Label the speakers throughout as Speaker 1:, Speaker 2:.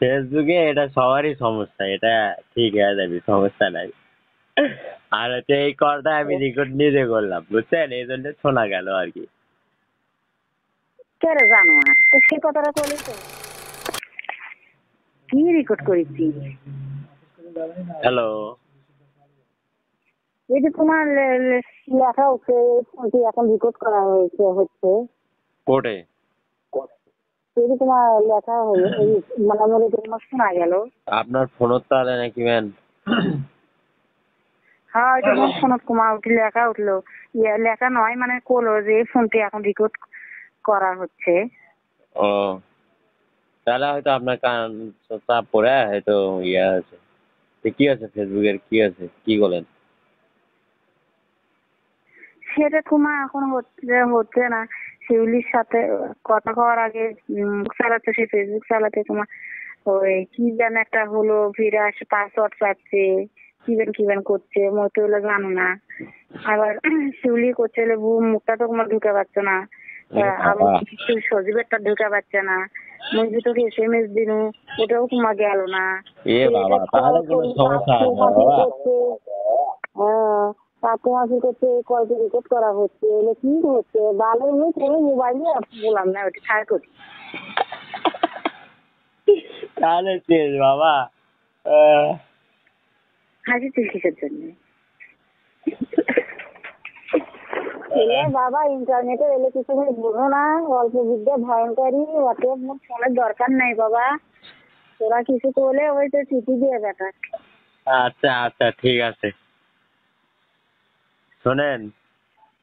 Speaker 1: ফেসবুকে এটা সবারই সমস্যা, এটা ঠিক হয়ে যাবে, সমস্যা নাই। আর হচ্ছে এই কলটা আমি রেকর্ড নিজে করলাম, বুঝছেন, এই জন্য শোনা গেল আর কি।
Speaker 2: কে রে জানোয়ার, তো সে কথাটা করলি তো কি রেকর্ড করেছি?
Speaker 1: হ্যালো,
Speaker 2: এই যে তোমার লেখা হচ্ছে ফোনটি এখন রেকর্ড করা হচ্ছে
Speaker 1: কোর্টে?
Speaker 2: এই যে তোমার লেখা হলো মানে মনে তোমার শোনা গেল।
Speaker 1: আপনার ফোনত তাহলে নাকি ম্যান?
Speaker 2: হ্যাঁ, এটা মোর ফোনত কুমার উঠে লেখা উঠলো, লেখা নয় মানে কলো যে ফোনটি এখন রেকর্ড করা হচ্ছে।
Speaker 1: ও, তাহলে হয়তো আপনার কান চাপ পড়ে হয়তো ইয়ে আছে। কি আছে ফেসবুকের, কি আছে, কি বলেন?
Speaker 2: সেটা তোমার এখন হচ্ছে না। শিউলির সাথে কথা কওয়ার আগে চালাচ্ছে, সে ফেসবুক চালাতে তোমার ওই কি যেন একটা হলো, ফিরে আসে পাসওয়ার্ড চাচ্ছে, কিবেন করছে, মতো হলো জানো না। আবার শিউলি করছে হলে মুখটা তো তোমার ঢুকে পাচ্ছে না, আবার সজীবেরটা ঢুকে পাচ্ছে না। মুই তোকে SMS দিনু, ওটাও তোমার গেল না।
Speaker 1: এ বাবা, তাহলে কোনো সমস্যা আছে না বাবা?
Speaker 2: তোমার করছে, কয়টি রেকর্ড করা হচ্ছে, এগুলো কি হচ্ছে ভালো কোনো মোবাইলে বললাম না, ওটা ছাড় করি।
Speaker 1: তাহলে শেষ বাবা।
Speaker 2: হাসিছিস কিসের জন্য? এলে বাবা ইন্টারনেটে এলে কিছু বুঝো না, অল্প বিদ্যা ভয়ঙ্করী, অতএব মোট ফোনের দরকার নাই বাবা। তোরা কিছু করলে ওই তো চিঠি দিয়ে দেখা।
Speaker 1: আচ্ছা আচ্ছা, ঠিক আছে। শোনেন,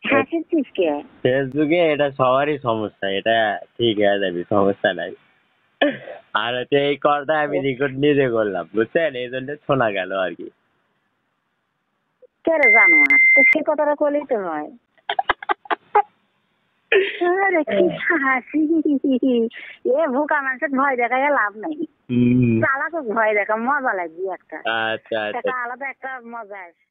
Speaker 2: হাসিছিস কে?
Speaker 1: ফেসবুকে এটা সবারই সমস্যা, এটা ঠিক হয়ে যাবে, সমস্যা নাই। আর হচ্ছে এই কলটা আমি রেকর্ড নিজে করলাম, বুঝছেন, এই জন্য শোনা গেল আর কি।
Speaker 2: কে রে জানোয়ার, তো সে কথাটা করলেই তো হয়। আরে কি হাসি, এ ভোকা মানুষের ভয় দেখায় লাভ নাই। চালাক ভয় দেখা মজা লাগবে একটা,
Speaker 1: আচ্ছা আচ্ছা।
Speaker 2: আলাদা একটা মজা আছে।